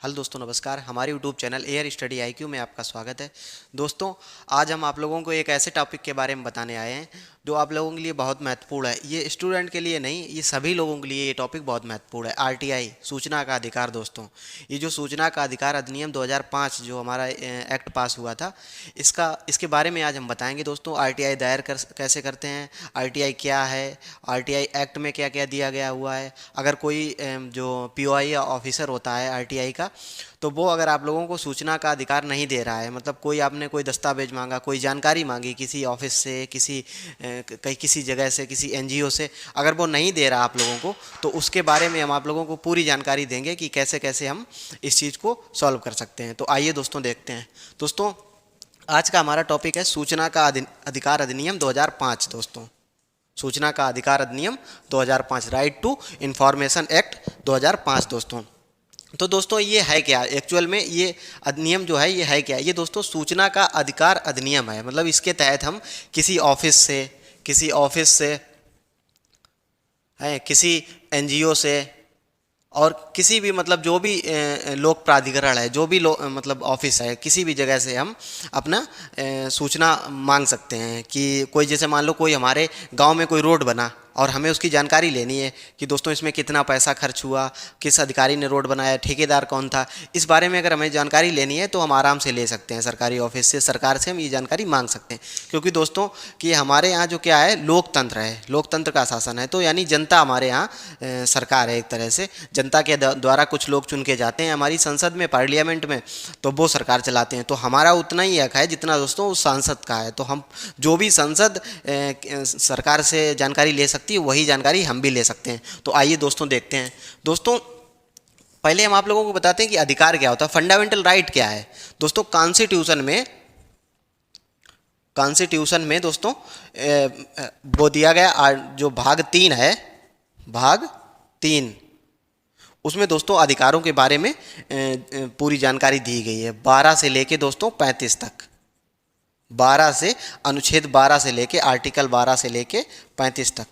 Hello दोस्तों, नमस्कार। हमारे YouTube channel air study IQ में आपका स्वागत है। दोस्तों, आज हम आप लोगों को एक ऐसे टॉपिक के बारे में बताने आए हैं जो आप लोगों के लिए बहुत महत्वपूर्ण है। ये स्टूडेंट के लिए नहीं, ये सभी लोगों के लिए ये टॉपिक बहुत महत्वपूर्ण है। आरटीआई, सूचना का अधिकार। दोस्तों, ये जो सूचना का अधिकार अधिनियम 2005 जो हमारा एक्ट पास हुआ था, इसके बारे में आज हम बताएंगे। दोस्तों, आरटीआई दायर कैसे करते हैं, आरटीआई क्या है, आरटीआई एक्ट में क्या क्या दिया गया हुआ है। अगर कोई जो पीओआई या ऑफिसर होता है आरटीआई का, तो वो अगर आप लोगों को सूचना का अधिकार नहीं दे रहा है, मतलब कोई आपने कोई दस्तावेज मांगा, कोई जानकारी मांगी किसी ऑफिस से, किसी जगह से, किसी एनजीओ से, अगर वो नहीं दे रहा आप लोगों को, तो उसके बारे में हम आप लोगों को पूरी जानकारी देंगे कि कैसे कैसे हम इस चीज़ को सॉल्व कर सकते हैं। तो आइए दोस्तों देखते हैं। दोस्तों, आज का हमारा टॉपिक है सूचना का अधिकार अधिनियम 2005। दोस्तों, सूचना का अधिकार अधिनियम 2005, राइट टू इंफॉर्मेशन एक्ट 2005। दोस्तों ये है क्या एक्चुअल में, ये अधिनियम जो है ये है क्या? ये दोस्तों सूचना का अधिकार अधिनियम है। मतलब इसके तहत हम किसी ऑफिस से है, किसी एनजीओ से, और किसी भी मतलब जो भी लोक प्राधिकरण है, जो भी मतलब ऑफिस है, किसी भी जगह से हम अपना सूचना मांग सकते हैं। कि कोई जैसे मान लो कोई हमारे गांव में कोई रोड बना और हमें उसकी जानकारी लेनी है कि दोस्तों इसमें कितना पैसा खर्च हुआ, किस अधिकारी ने रोड बनाया, ठेकेदार कौन था, इस बारे में अगर हमें जानकारी लेनी है तो हम आराम से ले सकते हैं। सरकारी ऑफिस से, सरकार से हम ये जानकारी मांग सकते हैं। क्योंकि दोस्तों कि हमारे यहाँ जो क्या है, लोकतंत्र है, लोकतंत्र का शासन है। तो यानी जनता हमारे यहाँ सरकार है। एक तरह से जनता के द्वारा कुछ लोग चुन के जाते हैं हमारी संसद में, पार्लियामेंट में, तो वो सरकार चलाते हैं। तो हमारा उतना ही हक है जितना दोस्तों उस सांसद का है। तो हम जो भी संसद सरकार से जानकारी ले सकते, वही जानकारी हम भी ले सकते हैं। तो आइए दोस्तों देखते हैं। दोस्तों, पहले हम आप लोगों को बताते हैं कि अधिकार क्या होता है, फंडामेंटल राइट क्या है। दोस्तों, कॉन्स्टिट्यूशन में दोस्तों वो दिया गया जो भाग 3 है, भाग 3, उसमें दोस्तों अधिकारों के बारे में पूरी जानकारी दी गई है। 12 से लेके दोस्तों 35 तक, 12 से अनुच्छेद 12 से लेके आर्टिकल 12 से लेके 35 तक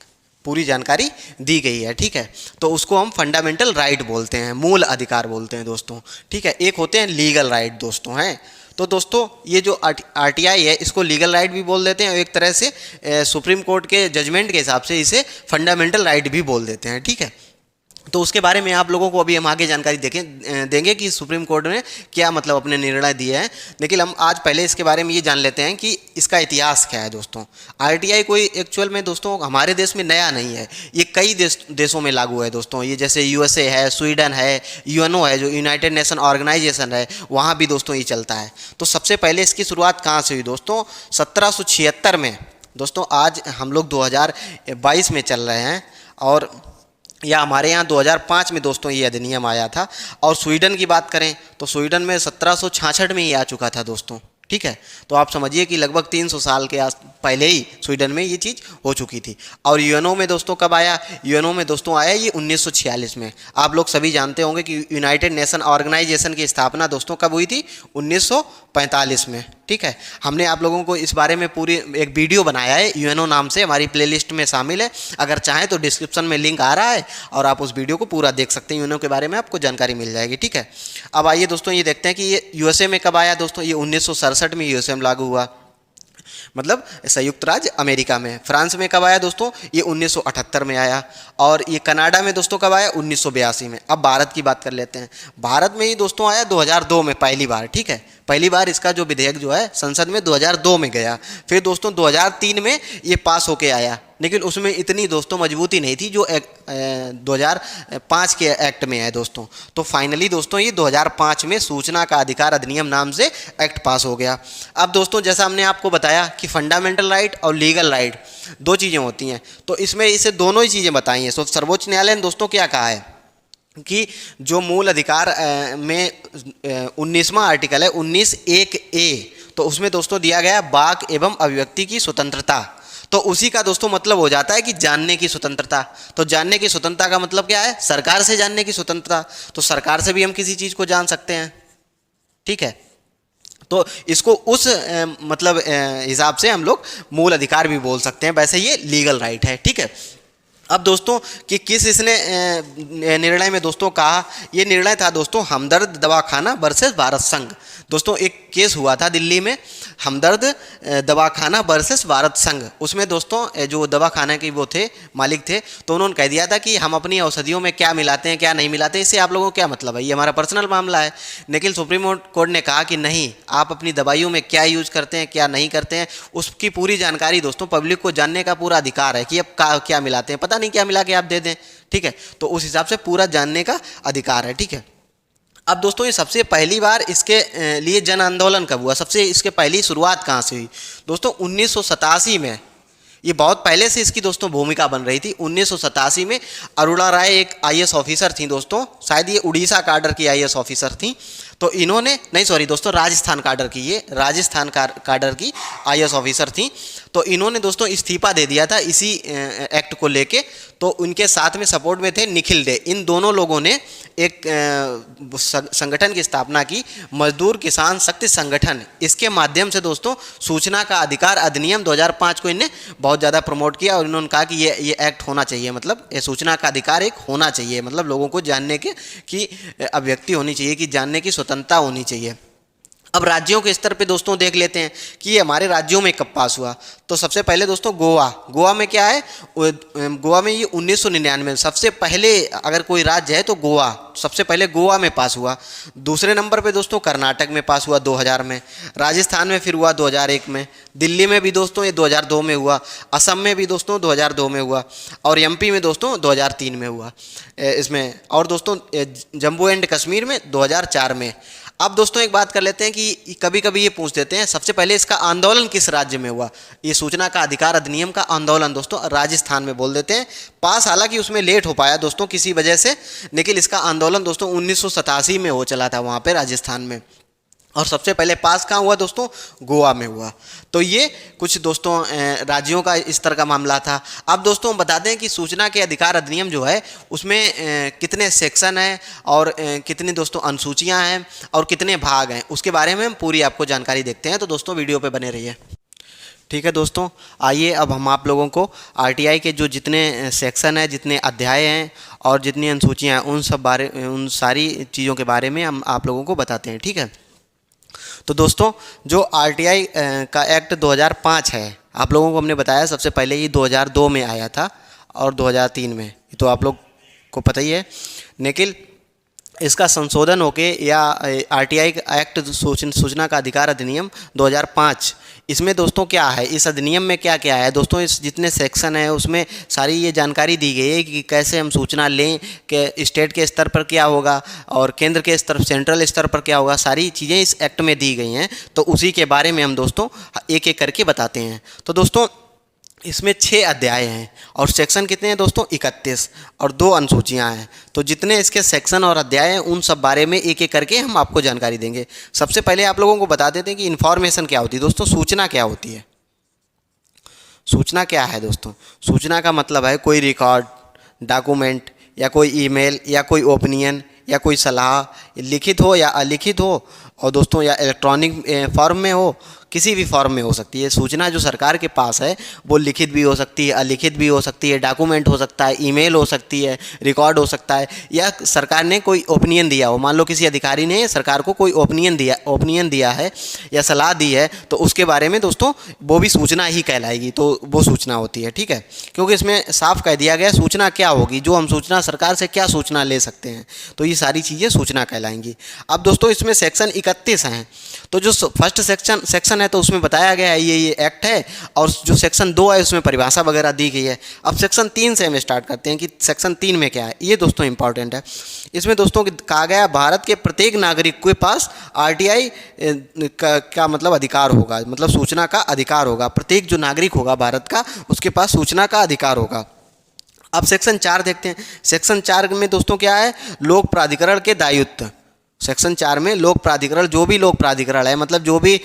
पूरी जानकारी दी गई है। ठीक है, तो उसको हम फंडामेंटल राइट बोलते हैं, मूल अधिकार बोलते हैं दोस्तों। ठीक है, एक होते हैं लीगल राइट दोस्तों हैं। तो दोस्तों ये जो आरटीआई है, इसको लीगल राइट भी बोल देते हैं, और एक तरह से सुप्रीम कोर्ट के जजमेंट के हिसाब से इसे फंडामेंटल राइट भी बोल देते हैं। ठीक है, तो उसके बारे में आप लोगों को अभी हम आगे जानकारी देंगे कि सुप्रीम कोर्ट ने क्या मतलब अपने निर्णय दिए हैं। लेकिन हम आज पहले इसके बारे में ये जान लेते हैं कि इसका इतिहास क्या है। दोस्तों, आरटीआई कोई एक्चुअल में दोस्तों हमारे देश में नया नहीं है, ये कई देशों में लागू है दोस्तों। ये जैसे यूएसए है, स्वीडन है, यूएनओ है जो यूनाइटेड नेशन ऑर्गेनाइजेशन है, वहाँ भी दोस्तों ये चलता है। तो सबसे पहले इसकी शुरुआत कहाँ से हुई दोस्तों? 1776 में। दोस्तों, आज हम लोग 2022 में चल रहे हैं, और या हमारे यहाँ 2005 में दोस्तों ये अधिनियम आया था। और स्वीडन की बात करें तो स्वीडन में 1766 में ही आ चुका था दोस्तों। ठीक है, तो आप समझिए कि लगभग 300 साल के पहले ही स्वीडन में ये चीज़ हो चुकी थी। और यूएनओ में दोस्तों कब आया? यूएनओ में दोस्तों आया ये 1946 में। आप लोग सभी जानते होंगे कि यूनाइटेड नेशन ऑर्गेनाइजेशन की स्थापना दोस्तों कब हुई थी? 1945 में। ठीक है, हमने आप लोगों को इस बारे में पूरी एक वीडियो बनाया है, यूएनओ नाम से, हमारी प्लेलिस्ट में शामिल है। अगर चाहें तो डिस्क्रिप्शन में लिंक आ रहा है और आप उस वीडियो को पूरा देख सकते हैं। यूएनओ के बारे में आपको जानकारी मिल जाएगी। ठीक है, अब आइए दोस्तों ये देखते हैं कि ये यूएसए में कब आया दोस्तों। ये 1967 में यूएसए में लागू हुआ, मतलब संयुक्त राज्य अमेरिका में। फ्रांस में कब आया दोस्तों? ये 1978 में आया। और ये कनाडा में दोस्तों कब आया? 1982 में। अब भारत की बात कर लेते हैं। भारत में ही दोस्तों आया 2002 में पहली बार। ठीक है, पहली बार इसका जो विधेयक जो है संसद में 2002 में गया। फिर दोस्तों 2003 में ये पास होके आया, लेकिन उसमें इतनी दोस्तों मजबूती नहीं थी जो 2005 के एक्ट में है दोस्तों। तो फाइनली दोस्तों ये 2005 में सूचना का अधिकार अधिनियम नाम से एक्ट पास हो गया। अब दोस्तों जैसा हमने आपको बताया कि फंडामेंटल राइट और लीगल राइट दो चीज़ें होती हैं, तो इसमें इसे दोनों ही चीज़ें बताई हैं। तो सर्वोच्च न्यायालय ने दोस्तों क्या कहा है कि जो मूल अधिकार में 19वां आर्टिकल है 19(1)(a), तो उसमें दोस्तों दिया गया वाक एवं अभिव्यक्ति की स्वतंत्रता। तो उसी का दोस्तों मतलब हो जाता है कि जानने की स्वतंत्रता। तो जानने की स्वतंत्रता का मतलब क्या है? सरकार से जानने की स्वतंत्रता। तो सरकार से भी हम किसी चीज़ को जान सकते हैं। ठीक है, तो इसको उस मतलब हिसाब से हम लोग मूल अधिकार भी बोल सकते हैं। वैसे ये लीगल राइट है। ठीक है, अब दोस्तों कि किस इसने निर्णय में दोस्तों कहा, ये निर्णय था दोस्तों हमदर्द दवाखाना वर्सेस भारत संघ। दोस्तों एक केस हुआ था दिल्ली में, हमदर्द दवाखाना वर्सेस भारत संघ। उसमें दोस्तों जो दवाखाना के वो थे मालिक थे, तो उन्होंने कह दिया था कि हम अपनी औषधियों में क्या मिलाते हैं क्या नहीं मिलाते, इससे आप लोगों को क्या मतलब है, ये हमारा पर्सनल मामला है। लेकिन सुप्रीम कोर्ट ने कहा कि नहीं, आप अपनी दवाइयों में क्या यूज करते हैं क्या नहीं करते हैं, उसकी पूरी जानकारी दोस्तों पब्लिक को जानने का पूरा अधिकार है कि अब क्या मिलाते हैं, पता नहीं क्या मिला के आप दे दें, ठीक है। तो उस हिसाब से पूरा जानने का अधिकार है, ठीक है। अब दोस्तों ये सबसे पहली बार इसके लिए जन आंदोलन कब हुआ, सबसे इसके पहली शुरुआत कहाँ से हुई दोस्तों, 1987 में। ये बहुत पहले से इसकी दोस्तों भूमिका बन रही थी। 1987 में अरुणा राय एक आईएएस ऑफिसर थी दोस्तों, शायद ये उड़ीसा काडर की आईएएस ऑफिसर थी। तो इन्होंने, नहीं सॉरी दोस्तों, राजस्थान काडर की, ये राजस्थान काडर की आईएएस ऑफिसर थी। तो इन्होंने दोस्तों इस्तीफा दे दिया था इसी एक्ट को लेके। तो उनके साथ में सपोर्ट में थे निखिल डे। इन दोनों लोगों ने एक संगठन की स्थापना की, मजदूर किसान शक्ति संगठन। इसके माध्यम से दोस्तों सूचना का अधिकार अधिनियम 2005 को इन्हें बहुत ज़्यादा प्रमोट किया और इन्होंने कहा कि ये एक्ट होना चाहिए, मतलब ये सूचना का अधिकार एक होना चाहिए, मतलब लोगों को जानने के की अभिव्यक्ति होनी चाहिए, कि जानने की स्वतंत्रता होनी चाहिए। अब राज्यों के स्तर पे दोस्तों देख लेते हैं कि ये हमारे राज्यों में कब पास हुआ। तो सबसे पहले दोस्तों गोवा में क्या है, गोवा में ये 1999 में सबसे पहले अगर कोई राज्य है तो गोवा, सबसे पहले गोवा में पास हुआ। दूसरे नंबर पे दोस्तों कर्नाटक में पास हुआ 2000 में, राजस्थान में फिर हुआ 2001 में, दिल्ली में भी दोस्तों ये 2002 में हुआ, असम में भी दोस्तों 2002 में हुआ, और एमपी में दोस्तों 2003 में हुआ इसमें, और दोस्तों जम्मू एंड कश्मीर में 2004 में। अब दोस्तों एक बात कर लेते हैं कि कभी कभी ये पूछ देते हैं सबसे पहले इसका आंदोलन किस राज्य में हुआ। ये सूचना का अधिकार अधिनियम का आंदोलन दोस्तों राजस्थान में बोल देते हैं पास, हालांकि उसमें लेट हो पाया दोस्तों किसी वजह से, लेकिन इसका आंदोलन दोस्तों 1987 में हो चला था वहाँ पे राजस्थान में। और सबसे पहले पास कहाँ हुआ दोस्तों, गोवा में हुआ। तो ये कुछ दोस्तों राज्यों का इस तरह का मामला था। अब दोस्तों हम बताते हैं कि सूचना के अधिकार अधिनियम जो है उसमें कितने सेक्शन हैं और कितनी दोस्तों अनुसूचियाँ हैं और कितने भाग हैं, उसके बारे में हम पूरी आपको जानकारी देखते हैं। तो दोस्तों वीडियो पे बने रहिए। ठीक है दोस्तों, आइए अब हम आप लोगों को आरटीआई के जो जितने सेक्शन हैं, जितने अध्याय हैं और जितनी अनुसूचियाँ हैं, उन सारी चीज़ों के बारे में हम आप लोगों को बताते हैं, ठीक है। तो दोस्तों जो आरटीआई का एक्ट 2005 है, आप लोगों को हमने बताया सबसे पहले ये 2002 में आया था और 2003 में, तो आप लोग को पता ही है। लेकिन इसका संशोधन होके या आरटीआई एक्ट सूचना का अधिकार अधिनियम 2005, इसमें दोस्तों क्या है, इस अधिनियम में क्या क्या है दोस्तों, इस जितने सेक्शन है उसमें सारी ये जानकारी दी गई है कि कैसे हम सूचना लें, कि स्टेट के स्तर पर क्या होगा और केंद्र के स्तर सेंट्रल स्तर पर क्या होगा, सारी चीज़ें इस एक्ट में दी गई हैं। तो उसी के बारे में हम दोस्तों एक एक करके बताते हैं। तो दोस्तों इसमें 6 अध्याय हैं और सेक्शन कितने हैं दोस्तों, 31, और 2 अनुसूचियाँ हैं। तो जितने इसके सेक्शन और अध्याय हैं उन सब बारे में एक एक करके हम आपको जानकारी देंगे। सबसे पहले आप लोगों को बता देते हैं कि इन्फॉर्मेशन क्या होती है दोस्तों, सूचना क्या होती है। सूचना क्या है दोस्तों, सूचना का मतलब है कोई रिकॉर्ड, डॉक्यूमेंट या कोई ईमेल या कोई ओपिनियन या कोई सलाह, लिखित हो या अलिखित हो, और दोस्तों या इलेक्ट्रॉनिक फॉर्म में हो, किसी भी फॉर्म में हो सकती है। सूचना जो सरकार के पास है वो लिखित भी हो सकती है, अलिखित भी हो सकती है, डॉक्यूमेंट हो सकता है, ईमेल हो सकती है, रिकॉर्ड हो सकता है, या सरकार ने कोई ओपिनियन दिया हो, मान लो किसी अधिकारी ने सरकार को कोई ओपिनियन दिया है या सलाह दी है, तो उसके बारे में दोस्तों वो भी सूचना ही कहलाएगी, तो वो सूचना होती है, ठीक है। क्योंकि इसमें साफ कह दिया गया सूचना क्या होगी, जो हम सूचना सरकार से क्या सूचना ले सकते हैं, तो ये सारी चीज़ें सूचना कहलाएंगी। अब दोस्तों इसमें सेक्शन 31 हैं। तो जो फर्स्ट सेक्शन है तो उसमें बताया गया है ये एक्ट है, और जो सेक्शन 2 है उसमें परिभाषा वगैरह दी गई है। अब सेक्शन 3 से हम स्टार्ट करते हैं कि सेक्शन 3 में क्या है, ये दोस्तों इंपॉर्टेंट है। इसमें दोस्तों कहा गया भारत के प्रत्येक नागरिक के पास आरटीआई का मतलब अधिकार होगा, मतलब सूचना का अधिकार होगा। प्रत्येक जो नागरिक होगा भारत का उसके पास सूचना का अधिकार होगा। अब सेक्शन 4 देखते हैं। सेक्शन 4 में दोस्तों क्या है, लोक प्राधिकरण के दायित्व। सेक्शन 4 में लोक प्राधिकरण, जो भी लोक प्राधिकरण है, मतलब जो भी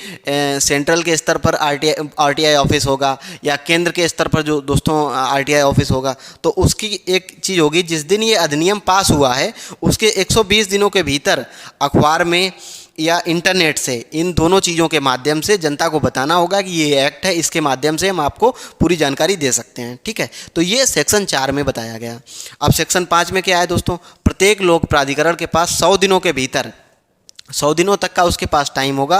सेंट्रल के स्तर पर आरटीआई ऑफिस होगा या केंद्र के स्तर पर जो दोस्तों आरटीआई ऑफिस होगा, तो उसकी एक चीज़ होगी, जिस दिन ये अधिनियम पास हुआ है उसके 120 दिनों के भीतर अखबार में या इंटरनेट से, इन दोनों चीज़ों के माध्यम से जनता को बताना होगा कि ये एक्ट है, इसके माध्यम से हम आपको पूरी जानकारी दे सकते हैं। ठीक है, तो ये सेक्शन 4 में बताया गया। अब सेक्शन 5 में क्या है दोस्तों, प्रत्येक लोक प्राधिकरण के पास 100 दिनों के भीतर, 100 दिनों तक का उसके पास टाइम होगा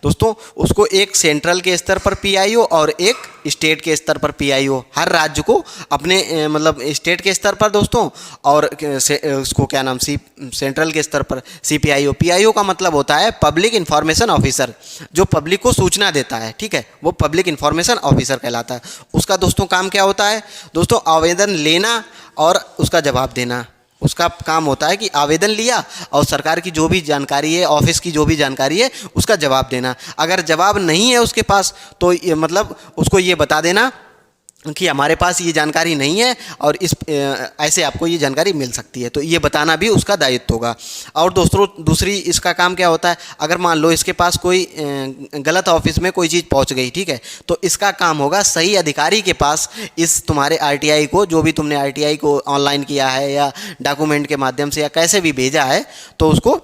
दोस्तों, उसको एक सेंट्रल के स्तर पर पीआईओ और एक स्टेट के स्तर पर पीआईओ, हर राज्य को अपने मतलब स्टेट के स्तर पर दोस्तों, और उसको क्या नाम सेंट्रल के स्तर पर सीपीआईओ। पीआईओ का मतलब होता है पब्लिक इंफॉर्मेशन ऑफिसर, जो पब्लिक को सूचना देता है। ठीक है, वो पब्लिक इंफॉर्मेशन ऑफिसर कहलाता है। उसका दोस्तों काम क्या होता है दोस्तों, आवेदन लेना और उसका जवाब देना। उसका काम होता है कि आवेदन लिया और सरकार की जो भी जानकारी है, ऑफिस की जो भी जानकारी है, उसका जवाब देना। अगर जवाब नहीं है उसके पास तो ये मतलब उसको ये बता देना कि हमारे पास ये जानकारी नहीं है और इस ऐसे आपको ये जानकारी मिल सकती है, तो ये बताना भी उसका दायित्व होगा। और दोस्तों दूसरी इसका काम क्या होता है, अगर मान लो इसके पास कोई गलत ऑफिस में कोई चीज़ पहुंच गई, ठीक है, तो इसका काम होगा सही अधिकारी के पास इस तुम्हारे आरटीआई को, जो भी तुमने आरटीआई को ऑनलाइन किया है या डॉक्यूमेंट के माध्यम से या कैसे भी भेजा है, तो उसको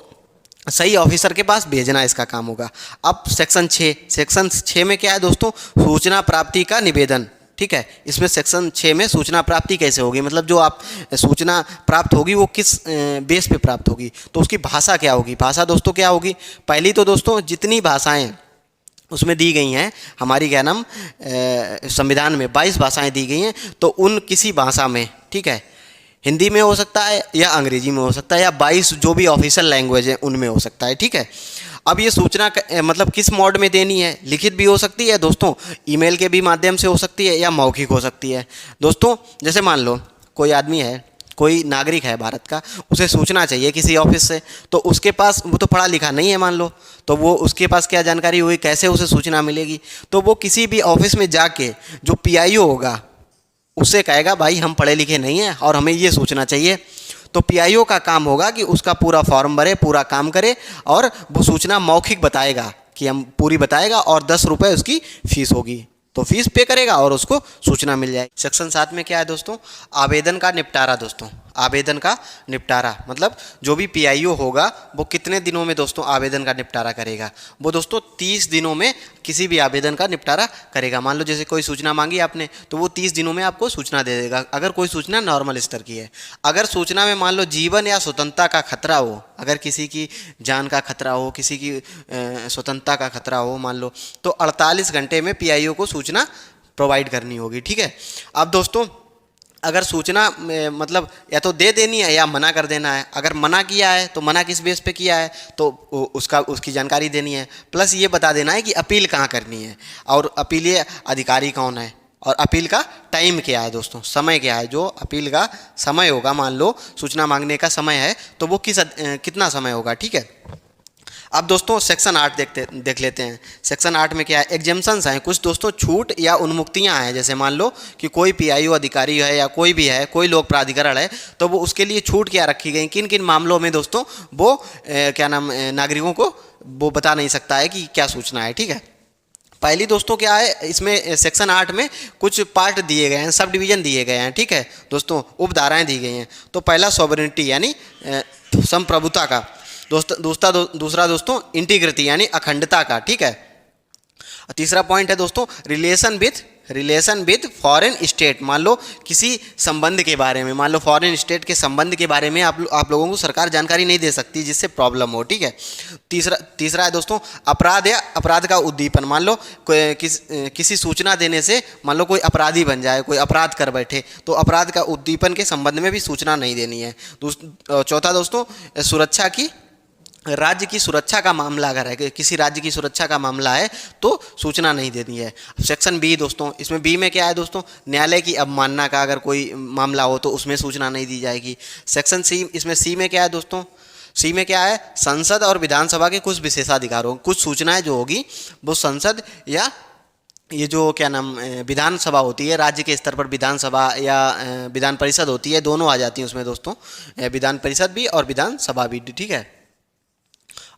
सही ऑफिसर के पास भेजना इसका काम होगा। अब सेक्शन 6 में क्या है दोस्तों, सूचना प्राप्ति का निवेदन। ठीक है, इसमें सेक्शन 6 में सूचना प्राप्ति कैसे होगी, मतलब जो आप सूचना प्राप्त होगी वो किस बेस पे प्राप्त होगी, तो उसकी भाषा क्या होगी। भाषा दोस्तों क्या होगी, पहली तो दोस्तों जितनी भाषाएं उसमें दी गई हैं, हमारी क्या नाम संविधान में 22 भाषाएं दी गई हैं, तो उन किसी भाषा में, ठीक है, हिंदी में हो सकता है या अंग्रेजी में हो सकता है या 22 जो भी ऑफिशियल लैंग्वेज है उनमें हो सकता है। ठीक है, अब ये सूचना मतलब किस मोड में देनी है, लिखित भी हो सकती है दोस्तों, ईमेल के भी माध्यम से हो सकती है या मौखिक हो सकती है दोस्तों। जैसे मान लो कोई आदमी है, कोई नागरिक है भारत का, उसे सूचना चाहिए किसी ऑफिस से, तो उसके पास, वो तो पढ़ा लिखा नहीं है मान लो, तो वो उसके पास क्या जानकारी हुई, कैसे उसे सूचना मिलेगी, तो वो किसी भी ऑफिस में जाके जो पीआईओ होगा उससे कहेगा भाई हम पढ़े लिखे नहीं हैं और हमें ये सूचना चाहिए, तो पीआईओ का काम होगा कि उसका पूरा फॉर्म भरे, पूरा काम करे और वो सूचना मौखिक बताएगा कि हम पूरी बताएगा, और 10 रुपये उसकी फ़ीस होगी, तो फीस पे करेगा और उसको सूचना मिल जाएगी। सेक्शन 7 में क्या है दोस्तों, आवेदन का निपटारा दोस्तों, आवेदन का निपटारा मतलब जो भी पीआईओ होगा वो कितने दिनों में दोस्तों आवेदन का निपटारा करेगा, वो दोस्तों 30 दिनों में किसी भी आवेदन का निपटारा करेगा। मान लो जैसे कोई सूचना मांगी आपने, तो वो 30 दिनों में आपको सूचना दे देगा, अगर कोई सूचना नॉर्मल स्तर की है। अगर सूचना में मान लो जीवन या स्वतंत्रता का खतरा हो, अगर किसी की जान का खतरा हो, किसी की स्वतंत्रता का खतरा हो मान लो, तो 48 घंटे में पीआईओ को सूचना प्रोवाइड करनी होगी। ठीक है, अब दोस्तों अगर सूचना मतलब या तो दे देनी है या मना कर देना है। अगर मना किया है तो मना किस बेस पे किया है, तो उसकी जानकारी देनी है, प्लस ये बता देना है कि अपील कहाँ करनी है और अपीलीय अधिकारी कौन है और अपील का टाइम क्या है दोस्तों, समय क्या है, जो अपील का समय होगा, मान लो सूचना मांगने का समय है तो वो कितना समय होगा। ठीक है, अब दोस्तों सेक्शन 8 देख लेते हैं। सेक्शन 8 में क्या है, एग्जेम्पशंस हैं, कुछ दोस्तों छूट या उन्मुक्तियां हैं। जैसे मान लो कि कोई पीआईओ अधिकारी है या कोई भी है, कोई लोक प्राधिकरण है, तो वो उसके लिए छूट क्या रखी गई, किन किन मामलों में दोस्तों वो क्या नाम नागरिकों को वो बता नहीं सकता है कि क्या सूचना है। ठीक है, पहली दोस्तों क्या है, इसमें सेक्शन 8 में कुछ पार्ट दिए गए हैं, सब डिवीजन दिए गए हैं। ठीक है दोस्तों, उपधाराएं दी गई हैं। तो पहला सॉवरेनिटी यानी संप्रभुता का, दूसरा दोस्तों इंटीग्रिटी यानी अखंडता का। ठीक है, तीसरा पॉइंट है दोस्तों रिलेशन विद फॉरेन स्टेट। मान लो किसी संबंध के बारे में, मान लो फॉरेन स्टेट के संबंध के बारे में आप लोगों को सरकार जानकारी नहीं दे सकती जिससे प्रॉब्लम हो। ठीक है, तीसरा है दोस्तों अपराध या अपराध का उद्दीपन। मान लो किसी सूचना देने से मान लो कोई अपराधी बन जाए, कोई अपराध कर बैठे, तो अपराध का उद्दीपन के संबंध में भी सूचना नहीं देनी है। चौथा दोस्तों सुरक्षा की, राज्य की सुरक्षा का मामला अगर है, किसी राज्य की सुरक्षा का मामला है तो सूचना नहीं देनी है। सेक्शन बी दोस्तों, इसमें बी में क्या है दोस्तों, न्यायालय की अवमानना का अगर कोई मामला हो तो उसमें सूचना नहीं दी जाएगी। सेक्शन सी, इसमें सी में क्या है दोस्तों, सी में क्या है, संसद और विधानसभा के कुछ विशेषाधिकारों, कुछ सूचनाएं जो होगी वो संसद या ये जो क्या नाम विधानसभा होती है, राज्य के स्तर पर विधानसभा या विधान परिषद होती है, दोनों आ जाती हैं उसमें दोस्तों, विधान परिषद भी और विधानसभा भी। ठीक है,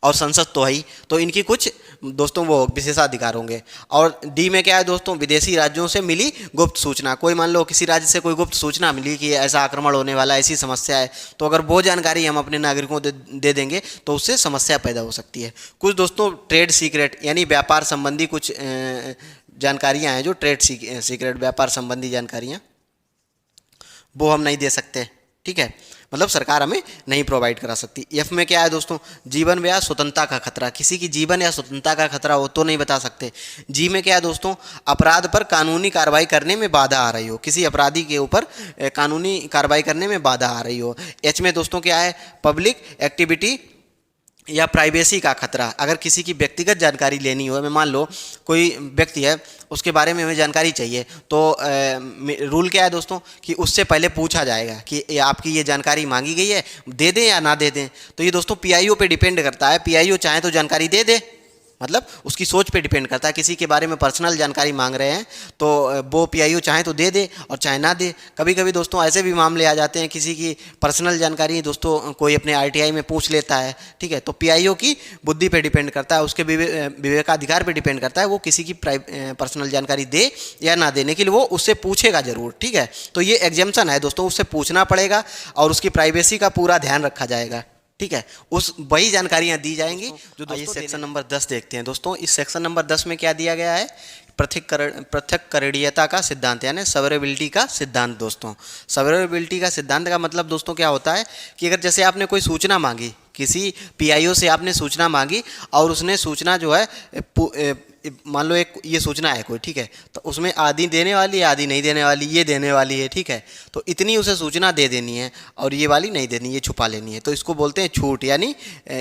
और संसद तो है ही, तो इनकी कुछ दोस्तों वो विशेषाधिकार होंगे। और डी में क्या है दोस्तों, विदेशी राज्यों से मिली गुप्त सूचना। कोई मान लो किसी राज्य से कोई गुप्त सूचना मिली कि ऐसा आक्रमण होने वाला है, ऐसी समस्या है, तो अगर वो जानकारी हम अपने नागरिकों को दे देंगे तो उससे समस्या पैदा हो सकती है। कुछ दोस्तों ट्रेड सीक्रेट यानी व्यापार संबंधी कुछ जानकारियाँ हैं, जो ट्रेड सीक्रेट व्यापार संबंधी जानकारियाँ, वो हम नहीं दे सकते, ठीक है, मतलब सरकार हमें नहीं प्रोवाइड करा सकती। एफ में क्या है दोस्तों, जीवन या स्वतंत्रता का खतरा, किसी की जीवन या स्वतंत्रता का खतरा हो तो नहीं बता सकते। जी में क्या है दोस्तों, अपराध पर कानूनी कार्रवाई करने में बाधा आ रही हो, किसी अपराधी के ऊपर कानूनी कार्रवाई करने में बाधा आ रही हो। एच में दोस्तों क्या है, पब्लिक एक्टिविटी या प्राइवेसी का खतरा, अगर किसी की व्यक्तिगत जानकारी लेनी हो, मैं मान लो कोई व्यक्ति है उसके बारे में हमें जानकारी चाहिए, तो रूल क्या है दोस्तों कि उससे पहले पूछा जाएगा कि आपकी ये जानकारी मांगी गई है, दे दें या ना दे दें। तो ये दोस्तों पीआईओ पे डिपेंड करता है, पीआईओ चाहे तो जानकारी दे दे, मतलब उसकी सोच पे डिपेंड करता है। किसी के बारे में पर्सनल जानकारी मांग रहे हैं तो वो पीआईओ चाहे तो दे दे और चाहे ना दे। कभी कभी दोस्तों ऐसे भी मामले आ जाते हैं, किसी की पर्सनल जानकारी दोस्तों कोई अपने आरटीआई में पूछ लेता है, ठीक है, तो पीआईओ की बुद्धि पे डिपेंड करता है, उसके विवेकाधिकार पे डिपेंड करता है, वो किसी की पर्सनल जानकारी दे या ना दे, लेकिन वो उससे पूछेगा जरूर, ठीक है। तो ये एग्जेम्पशन है दोस्तों, उससे पूछना पड़ेगा और उसकी प्राइवेसी का पूरा ध्यान रखा जाएगा, ठीक है, उस वही जानकारियां दी जाएंगी जो दोस्तों। सेक्शन नंबर 10 देखते हैं दोस्तों। इस सेक्शन नंबर 10 में क्या दिया गया है, पृथक्करणीयता का सिद्धांत यानी सवेरेबिलिटी का सिद्धांत दोस्तों। सवेरेबिलिटी का सिद्धांत का मतलब दोस्तों क्या होता है कि अगर जैसे आपने कोई सूचना मांगी, किसी पीआईओ से आपने सूचना मांगी और उसने सूचना जो है मान लो एक ये सूचना है कोई, ठीक है, तो उसमें आधी देने वाली है, आधी नहीं देने वाली, ये देने वाली है, ठीक है, तो इतनी उसे सूचना दे देनी है और ये वाली नहीं देनी, ये छुपा लेनी है, तो इसको बोलते हैं छूट यानी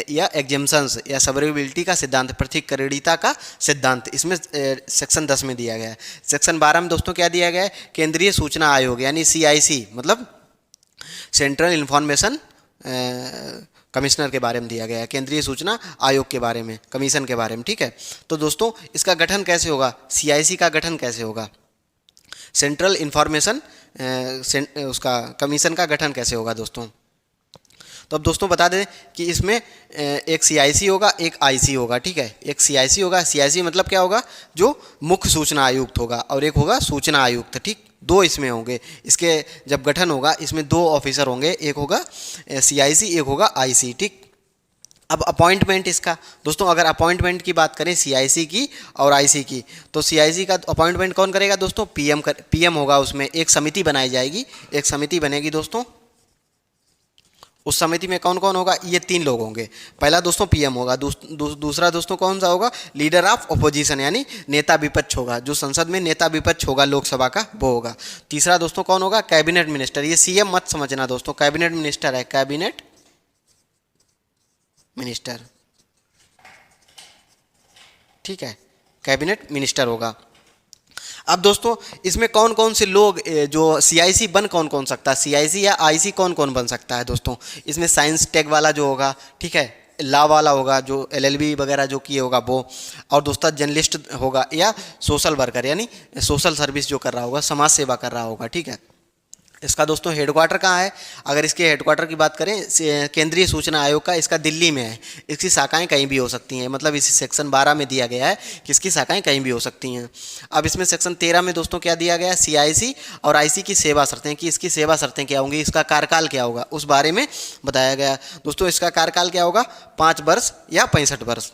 या एग्जेम्पशंस या सवेरेबिलिटी का सिद्धांत, पृथक्करणीयता का सिद्धांत। इसमें सेक्शन 10 में दिया गया है। सेक्शन 12 में दोस्तों क्या दिया गया है, केंद्रीय सूचना आयोग यानी CIC मतलब सेंट्रल इंफॉर्मेशन कमिश्नर के बारे में दिया गया है, केंद्रीय सूचना आयोग के बारे में, कमीशन के बारे में, ठीक है। तो दोस्तों इसका गठन कैसे होगा, CIC का गठन कैसे होगा, सेंट्रल इंफॉर्मेशन उसका कमीशन का गठन कैसे होगा दोस्तों। तो अब दोस्तों बता दें कि इसमें एक CIC होगा, एक IC होगा, ठीक है, एक CIC होगा, CIC मतलब क्या होगा, जो मुख्य सूचना आयुक्त होगा, और एक होगा सूचना आयुक्त, ठीक, दो इसमें होंगे। इसके जब गठन होगा इसमें दो ऑफिसर होंगे, एक होगा CIC, एक होगा IC, ठीक। अब अपॉइंटमेंट इसका दोस्तों, अगर अपॉइंटमेंट की बात करें CIC की और IC की, तो CIC का अपॉइंटमेंट कौन करेगा दोस्तों, PM होगा, उसमें एक समिति बनाई जाएगी, एक समिति बनेगी दोस्तों। उस समिति में कौन कौन होगा, ये 3 लोग होंगे। पहला दोस्तों PM होगा, दूसरा दोस्तों कौन सा होगा, लीडर ऑफ अपोजिशन यानी नेता विपक्ष होगा, जो संसद में नेता विपक्ष होगा लोकसभा का, वो होगा। तीसरा दोस्तों कौन होगा, कैबिनेट मिनिस्टर, ये CM मत समझना दोस्तों, कैबिनेट मिनिस्टर है, कैबिनेट मिनिस्टर, ठीक है, कैबिनेट मिनिस्टर होगा। अब दोस्तों इसमें कौन कौन से लोग जो CIC बन कौन कौन सकता है, CIC या IC कौन कौन बन सकता है दोस्तों। इसमें साइंस टेक वाला जो होगा, ठीक है, लॉ वाला होगा, जो LLB वगैरह जो किए होगा वो, और दोस्तों जर्नलिस्ट होगा, या सोशल वर्कर यानी सोशल सर्विस जो कर रहा होगा, समाज सेवा कर रहा होगा, ठीक है। इसका दोस्तों हेडक्वार्टर कहाँ है, अगर इसके हेडक्वार्टर की बात करें केंद्रीय सूचना आयोग का, इसका दिल्ली में है। इसकी शाखाएं कहीं भी हो सकती हैं, मतलब इसी सेक्शन 12 में दिया गया है कि इसकी शाखाएं कहीं भी हो सकती हैं। अब इसमें सेक्शन 13 में दोस्तों क्या दिया गया है, CIC और IC की सेवा शर्तें, कि इसकी सेवा शर्तें क्या होंगी, इसका कार्यकाल क्या होगा, उस बारे में बताया गया दोस्तों। इसका कार्यकाल क्या होगा, 5 वर्ष या 65 वर्ष।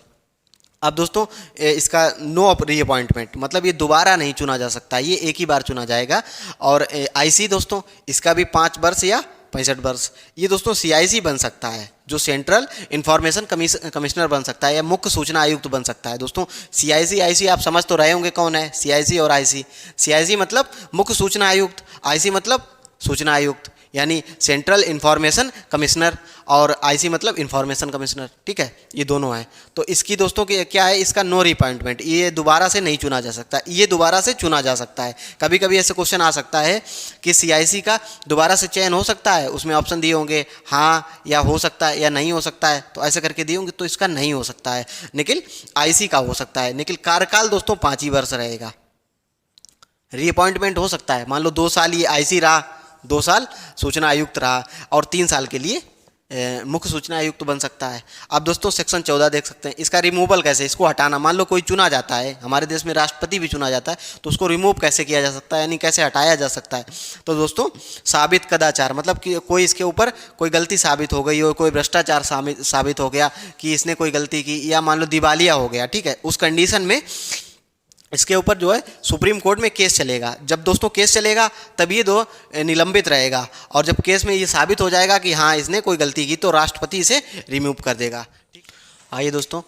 अब दोस्तों इसका नो रीअपॉइंटमेंट, मतलब ये दोबारा नहीं चुना जा सकता, ये एक ही बार चुना जाएगा। और IC दोस्तों इसका भी 5 वर्ष या 65 वर्ष। ये दोस्तों CIC बन सकता है, जो सेंट्रल इंफॉर्मेशन कमिश्नर बन सकता है या मुख्य सूचना आयुक्त बन सकता है दोस्तों। CIC IC आप समझ तो रहे होंगे कौन है, CIC और IC। CIC मतलब मुख्य सूचना आयुक्त, IC मतलब सूचना आयुक्त यानी सेंट्रल इंफॉर्मेशन कमिश्नर, और IC मतलब इंफॉर्मेशन कमिश्नर, ठीक है, ये दोनों हैं। तो इसकी दोस्तों की क्या है, इसका नो रिअपॉइंटमेंट, ये दोबारा से नहीं चुना जा सकता, ये दोबारा से चुना जा सकता है। कभी कभी ऐसे क्वेश्चन आ सकता है कि CIC का दोबारा से चयन हो सकता है, उसमें ऑप्शन दिए होंगे हाँ या हो सकता है या नहीं हो सकता है, तो ऐसे करके दिए होंगे, तो इसका नहीं हो सकता है, लेकिन IC का हो सकता है। लेकिन कार्यकाल दोस्तों 5 ही वर्ष रहेगा, रीअपॉइंटमेंट हो सकता है, मान लो 2 साल ये IC रहा, 2 साल सूचना आयुक्त रहा, और 3 साल के लिए मुख्य सूचना आयुक्त बन सकता है। अब दोस्तों सेक्शन 14 देख सकते हैं, इसका रिमूवल कैसे, इसको हटाना, मान लो कोई चुना जाता है, हमारे देश में राष्ट्रपति भी चुना जाता है, तो उसको रिमूव कैसे किया जा सकता है, यानी कैसे हटाया जा सकता है। तो दोस्तों साबित कदाचार, मतलब कि कोई इसके ऊपर कोई गलती साबित हो गई हो, कोई भ्रष्टाचार साबित हो गया कि इसने कोई गलती की, या मान लो दिवालिया हो गया, ठीक है, उस कंडीशन में इसके ऊपर जो है सुप्रीम कोर्ट में केस चलेगा। जब दोस्तों केस चलेगा तब ये दो निलंबित रहेगा, और जब केस में ये साबित हो जाएगा कि हाँ इसने कोई गलती की, तो राष्ट्रपति इसे रिमूव कर देगा। ठीक, आइए दोस्तों,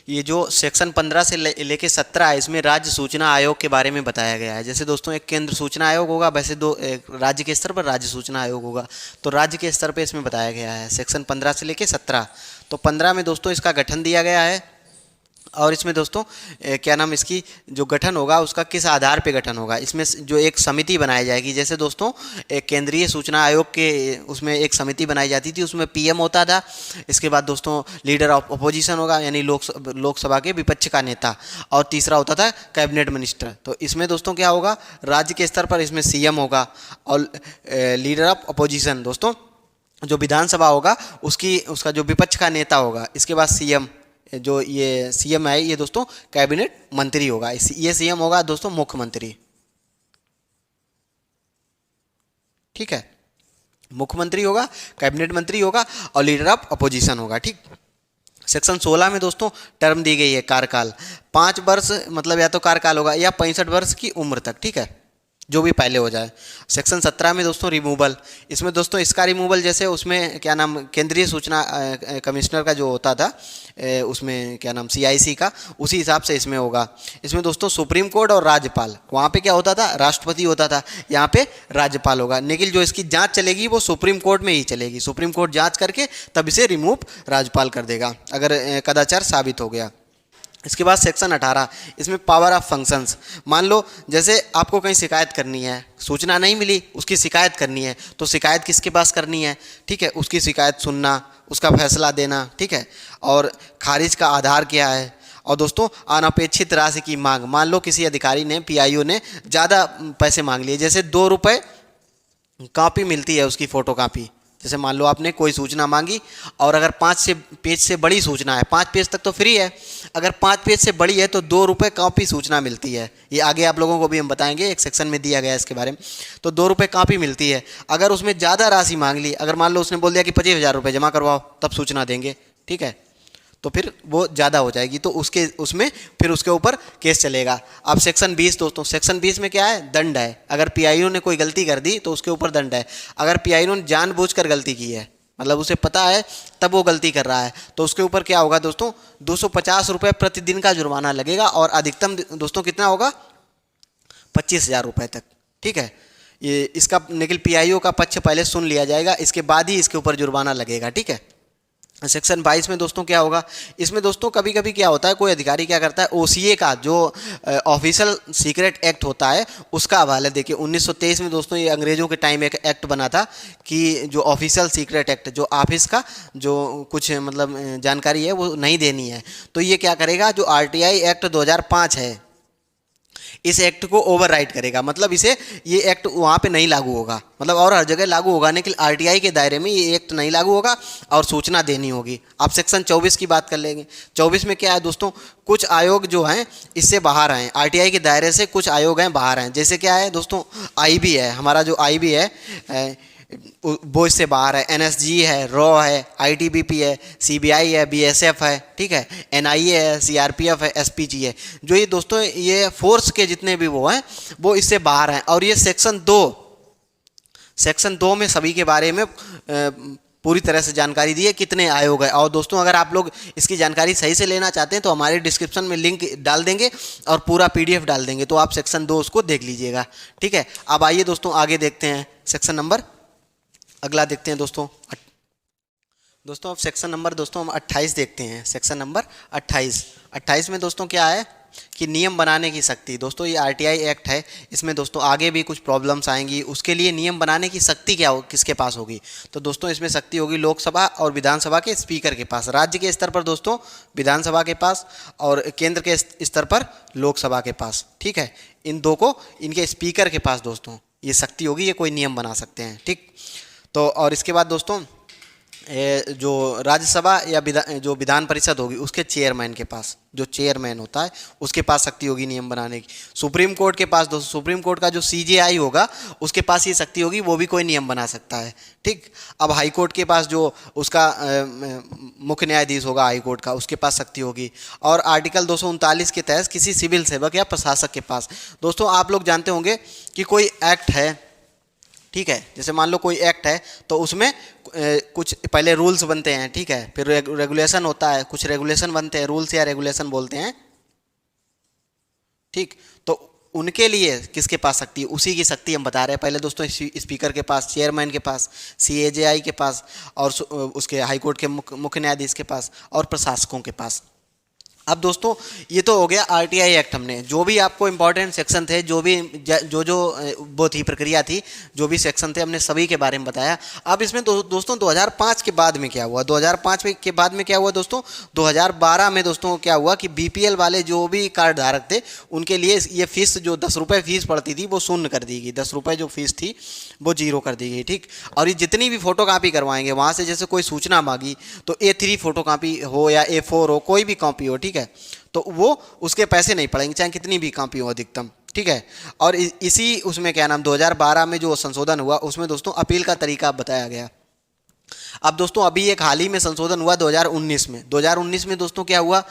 ये जो सेक्शन 15 से लेके 17 है, इसमें राज्य सूचना आयोग के बारे में बताया गया है। जैसे दोस्तों एक केंद्र सूचना आयोग होगा, वैसे दो राज्य के स्तर पर राज्य सूचना आयोग होगा। तो राज्य के स्तर पर इसमें बताया गया है सेक्शन 15 से लेके 17। तो 15 में दोस्तों इसका गठन दिया गया है, और इसमें दोस्तों क्या नाम, इसकी जो गठन होगा उसका किस आधार पे गठन होगा, इसमें जो एक समिति बनाई जाएगी। जैसे दोस्तों एक केंद्रीय सूचना आयोग के उसमें एक समिति बनाई जाती थी, उसमें पीएम होता था। इसके बाद दोस्तों लीडर ऑफ अपोजिशन होगा, यानी लोकसभा के विपक्ष का नेता, और तीसरा होता था कैबिनेट मिनिस्टर। तो इसमें दोस्तों क्या होगा, राज्य के स्तर पर इसमें सीएम होगा, और लीडर ऑफ अपोजिशन दोस्तों जो विधानसभा होगा उसका जो विपक्ष का नेता होगा। इसके बाद सीएम, जो ये सीएम है ये दोस्तों कैबिनेट मंत्री होगा। ये सीएम होगा दोस्तों मुख्यमंत्री, ठीक है, मुख्यमंत्री होगा, कैबिनेट मंत्री होगा, और लीडर ऑफ अपोजिशन होगा। ठीक, सेक्शन 16 में दोस्तों टर्म दी गई है कार्यकाल, 5 वर्ष, मतलब या तो कार्यकाल होगा या 65 वर्ष की उम्र तक, ठीक है, जो भी पहले हो जाए। सेक्शन 17 में दोस्तों रिमूवल, इसमें दोस्तों इसका रिमूवल जैसे उसमें क्या नाम केंद्रीय सूचना कमिश्नर का जो होता था, उसमें क्या नाम सीआईसी का, उसी हिसाब से इसमें होगा। इसमें दोस्तों सुप्रीम कोर्ट और राज्यपाल, वहाँ पे क्या होता था, राष्ट्रपति होता था, यहाँ पे राज्यपाल होगा। लेकिन जो इसकी जांच चलेगी वो सुप्रीम कोर्ट में ही चलेगी, सुप्रीम कोर्ट जांच करके तब इसे रिमूव राज्यपाल कर देगा अगर कदाचार साबित हो गया। इसके बाद सेक्शन 18, इसमें पावर ऑफ फंक्शंस, मान लो जैसे आपको कहीं शिकायत करनी है, सूचना नहीं मिली, उसकी शिकायत करनी है, तो शिकायत किसके पास करनी है, ठीक है, उसकी शिकायत सुनना, उसका फैसला देना, ठीक है, और खारिज का आधार क्या है। और दोस्तों अनपेक्षित राशि की मांग, मान लो किसी अधिकारी ने, पीआईओ ने ज़्यादा पैसे मांग लिए, जैसे 2 रुपये कॉपी मिलती है उसकी फ़ोटो कापी, जैसे मान लो आपने कोई सूचना मांगी और अगर 5 पेज से बड़ी सूचना है, 5 पेज तक तो फ्री है, अगर 5 पेज से बड़ी है तो 2 रुपये कॉपी सूचना मिलती है। ये आगे आप लोगों को भी हम बताएंगे, एक सेक्शन में दिया गया है इसके बारे में। तो 2 रुपये कॉपी मिलती है। अगर उसमें ज़्यादा राशि मांग ली, अगर मान लो उसने बोल दिया कि 25,000 रुपये जमा करवाओ तब सूचना देंगे, ठीक है, तो फिर वो ज़्यादा हो जाएगी, तो उसमें फिर उसके ऊपर केस चलेगा। अब सेक्शन 20 दोस्तों, सेक्शन 20 में क्या है, दंड है। अगर पीआईओ ने कोई गलती कर दी तो उसके ऊपर दंड है। अगर पीआईओ ने जानबूझकर गलती की है, मतलब उसे पता है तब वो गलती कर रहा है, तो उसके ऊपर क्या होगा दोस्तों, 250 रुपये प्रतिदिन का जुर्माना लगेगा, और अधिकतम दोस्तों कितना होगा, 25,000 रुपये तक, ठीक है। ये इसका लेकिन पीआईओ का पक्ष पहले सुन लिया जाएगा, इसके बाद ही इसके ऊपर जुर्माना लगेगा, ठीक है। सेक्शन 22 में दोस्तों क्या होगा, इसमें दोस्तों कभी कभी क्या होता है, कोई अधिकारी क्या करता है, ओसीए का जो ऑफिशियल सीक्रेट एक्ट होता है उसका हवाला देखिए। 1923 में दोस्तों ये अंग्रेज़ों के टाइम एक एक्ट बना था कि जो ऑफिशियल सीक्रेट एक्ट, जो ऑफिस का जो कुछ मतलब जानकारी है वो नहीं देनी है, तो ये क्या करेगा, जो आरटीआई एक्ट 2005 है इस एक्ट को ओवरराइड करेगा, मतलब ये एक्ट वहाँ पे नहीं लागू होगा, मतलब और हर जगह लागू होगा, लेकिन आरटीआई के दायरे में ये एक्ट नहीं लागू होगा और सूचना देनी होगी। आप सेक्शन 24 की बात कर लेंगे। 24 में क्या है दोस्तों, कुछ आयोग जो हैं इससे बाहर हैं, आरटीआई के दायरे से कुछ आयोग हैं बाहर हैं। जैसे क्या है दोस्तों, आईबी है, हमारा जो आईबी है वो इससे बाहर है, एनएसजी है, रॉ है, आईटीबीपी है, सीबीआई है, बीएसएफ है, ठीक है, एनआईए है, सीआरपीएफ है, एसपीजी है। जो ये दोस्तों ये फोर्स के जितने भी वो हैं वो इससे बाहर हैं। और ये सेक्शन 2 में सभी के बारे में पूरी तरह से जानकारी दी है, कितने आयोग है। और दोस्तों अगर आप लोग इसकी जानकारी सही से लेना चाहते हैं तो हमारे डिस्क्रिप्शन में लिंक डाल देंगे और पूरा पीडीएफ डाल देंगे, तो आप सेक्शन 2 उसको देख लीजिएगा, ठीक है। अब आइए दोस्तों आगे देखते हैं सेक्शन नंबर, अगला देखते हैं दोस्तों अब सेक्शन नंबर दोस्तों हम 28 देखते हैं। सेक्शन नंबर 28 में दोस्तों क्या है कि नियम बनाने की शक्ति। दोस्तों ये आरटीआई एक्ट है, इसमें दोस्तों आगे भी कुछ प्रॉब्लम्स आएंगी, उसके लिए नियम बनाने की शक्ति क्या हो, किसके पास होगी, तो दोस्तों इसमें शक्ति होगी लोकसभा और विधानसभा के स्पीकर के पास। राज्य के स्तर पर दोस्तों विधानसभा के पास और केंद्र के स्तर पर लोकसभा के पास, ठीक है। इन दो को इनके स्पीकर के पास दोस्तों ये शक्ति होगी, ये कोई नियम बना सकते हैं, ठीक। तो और इसके बाद दोस्तों जो राज्यसभा या जो विधान परिषद होगी उसके चेयरमैन के पास, जो चेयरमैन होता है उसके पास शक्ति होगी नियम बनाने की। सुप्रीम कोर्ट के पास, दोस्तों सुप्रीम कोर्ट का जो सीजेआई होगा उसके पास ये शक्ति होगी, वो भी कोई नियम बना सकता है। ठीक। अब हाई कोर्ट के पास जो उसका मुख्य न्यायाधीश होगा हाई कोर्ट का, उसके पास शक्ति होगी। और आर्टिकल 239 के तहत किसी सिविल सेवक या प्रशासक के पास। दोस्तों आप लोग जानते होंगे कि कोई एक्ट है, ठीक है, जैसे मान लो कोई एक्ट है तो उसमें कुछ पहले रूल्स बनते हैं, ठीक है, फिर रेगुलेशन होता है, कुछ रेगुलेशन बनते हैं, रूल्स या रेगुलेशन बोलते हैं। ठीक। तो उनके लिए किसके पास शक्ति, उसी की शक्ति हम बता रहे हैं। पहले दोस्तों स्पीकर के पास, चेयरमैन के पास, सीएजेआई के पास, और उसके हाईकोर्ट के मुख्य न्यायाधीश के पास, और प्रशासकों के पास। अब दोस्तों ये तो हो गया आरटीआई एक्ट। हमने जो भी आपको इंपॉर्टेंट सेक्शन थे, जो भी जो वो थी प्रक्रिया थी, जो भी सेक्शन थे, हमने सभी के बारे में बताया। अब इसमें दोस्तों 2005 के बाद में क्या हुआ, 2005 के बाद में क्या हुआ दोस्तों, 2012 में दोस्तों क्या हुआ कि बीपीएल वाले जो भी कार्ड धारक थे उनके लिए ये फीस, जो 10 रुपये फीस पड़ती थी वो शून्य कर दी गई। 10 रुपये जो फीस थी वो जीरो कर दी गई। ठीक। और ये जितनी भी फोटो कापी करवाएंगे वहाँ से, जैसे कोई सूचना मांगी तो A3 फोटो कापी हो या A4 हो, कोई भी कॉपी हो, ठीक है, तो वो उसके पैसे नहीं पड़ेंगे, चाहे कितनी भी कॉपी हो अधिकतम। ठीक है। और इसी उसमें क्या नाम 2012 में जो संशोधन हुआ उसमें दोस्तों अपील का तरीका बताया गया। अब दोस्तों अभी एक हाल ही में संशोधन हुआ 2019 में। 2019 में दोस्तों क्या हुआ,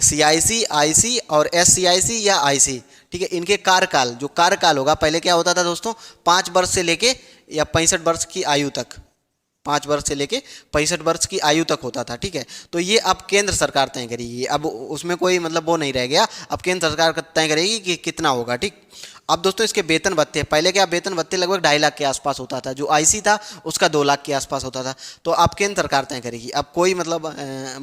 सीआईसी, आईसी और एससीआईसी या आईसी, ठीक है, इनके कार्यकाल, जो कार्यकाल होगा, पहले क्या होता था दोस्तों 5 वर्ष से लेके या 65 वर्ष की आयु तक, 5 वर्ष से लेके 65 वर्ष की आयु तक होता था। ठीक है। तो ये अब केंद्र सरकार तय करेगी, अब उसमें कोई मतलब वो नहीं रह गया, अब केंद्र सरकार तय करेगी कि कितना होगा। ठीक। अब दोस्तों इसके वेतन भत्ते, पहले क्या वेतन भत्ते लगभग 2.5 लाख के आसपास होता था, जो आईसी था उसका 2 लाख के आसपास होता था। तो अब केंद्र सरकार तय करेगी, अब कोई मतलब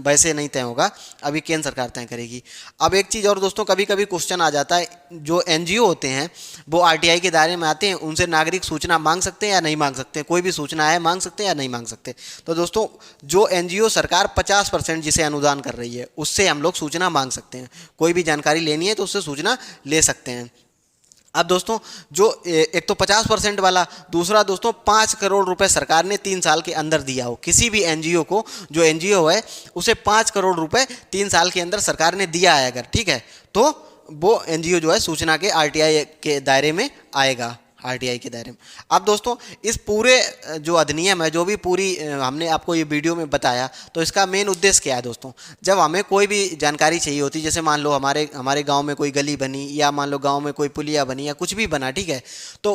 वैसे नहीं तय होगा, अभी केंद्र सरकार तय करेगी। अब एक चीज़ और दोस्तों, कभी कभी क्वेश्चन आ जाता है, जो एनजीओ होते हैं वो आरटीआई के दायरे में आते हैं, उनसे नागरिक सूचना मांग सकते हैं या नहीं मांग सकते, कोई भी सूचना है मांग सकते हैं या नहीं मांग सकते। तो दोस्तों जो एनजीओ सरकार 50% जिसे अनुदान कर रही है उससे हम लोग सूचना मांग सकते हैं, कोई भी जानकारी लेनी है तो उससे सूचना ले सकते हैं। अब दोस्तों जो एक तो 50% वाला, दूसरा दोस्तों 5 करोड़ रुपए सरकार ने 3 साल के अंदर दिया हो किसी भी एनजीओ को, जो एनजीओ है उसे 5 करोड़ रुपए 3 साल के अंदर सरकार ने दिया है अगर, ठीक है, तो वो एनजीओ जो है सूचना के आरटीआई के दायरे में आएगा, आरटीआई के दायरे में। अब दोस्तों इस पूरे जो अधिनियम है, जो भी पूरी हमने आपको ये वीडियो में बताया, तो इसका मेन उद्देश्य क्या है दोस्तों, जब हमें कोई भी जानकारी चाहिए होती, जैसे मान लो हमारे गांव में कोई गली बनी, या मान लो गांव में कोई पुलिया बनी, या कुछ भी बना, ठीक है, तो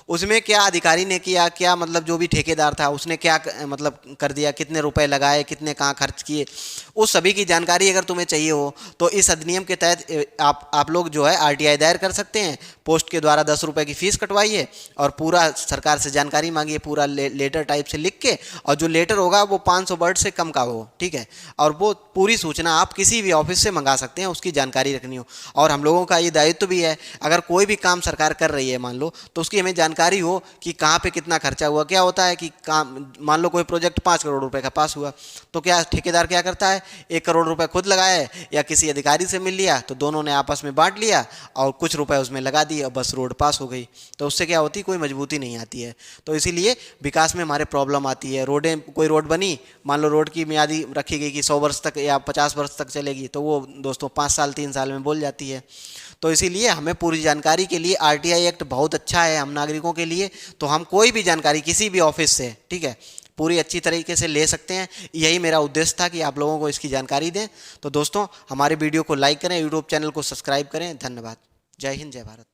उसमें क्या अधिकारी ने किया, क्या मतलब जो भी ठेकेदार था उसने क्या मतलब कर दिया, कितने रुपए लगाए, कितने कहाँ खर्च किए, उस सभी की जानकारी अगर तुम्हें चाहिए हो तो इस अधिनियम के तहत आप लोग जो है आरटीआई दायर कर सकते हैं। पोस्ट के द्वारा 10 रुपये की फीस कटवाइए और पूरा सरकार से जानकारी मांगिए, पूरा लेटर टाइप से लिख के, और जो लेटर होगा वो 500 वर्ड से कम का हो, ठीक है, और वो पूरी सूचना आप किसी भी ऑफिस से मंगा सकते हैं, उसकी जानकारी रखनी हो। और हम लोगों का ये दायित्व भी है, अगर कोई भी काम सरकार कर रही है मान लो, तो उसकी हमें जानकारी हो कि कहाँ पे कितना खर्चा हुआ। क्या होता है कि काम, मान लो कोई प्रोजेक्ट 5 करोड़ रुपए का पास हुआ, तो क्या ठेकेदार क्या करता है, 1 करोड़ रुपए खुद लगाए या किसी अधिकारी से मिल लिया, तो दोनों ने आपस में बांट लिया और कुछ रुपए उसमें लगा दिए और बस रोड पास हो गई। तो उससे क्या होती, कोई मजबूती नहीं आती है। तो इसीलिए विकास में हमारे प्रॉब्लम आती है। रोडें, कोई रोड बनी, मान लो रोड की मियादी रखी गई कि 100 वर्ष तक या 50 वर्ष तक चलेगी, तो वो दोस्तों 5 साल 3 साल में बोल जाती है। तो इसीलिए हमें पूरी जानकारी के लिए आरटीआई एक्ट बहुत अच्छा है हम नागरिकों के लिए। तो हम कोई भी जानकारी किसी भी ऑफिस से, ठीक है, पूरी अच्छी तरीके से ले सकते हैं। यही मेरा उद्देश्य था कि आप लोगों को इसकी जानकारी दें। तो दोस्तों हमारे वीडियो को लाइक करें, यूट्यूब चैनल को सब्सक्राइब करें। धन्यवाद। जय हिंद, जय भारत।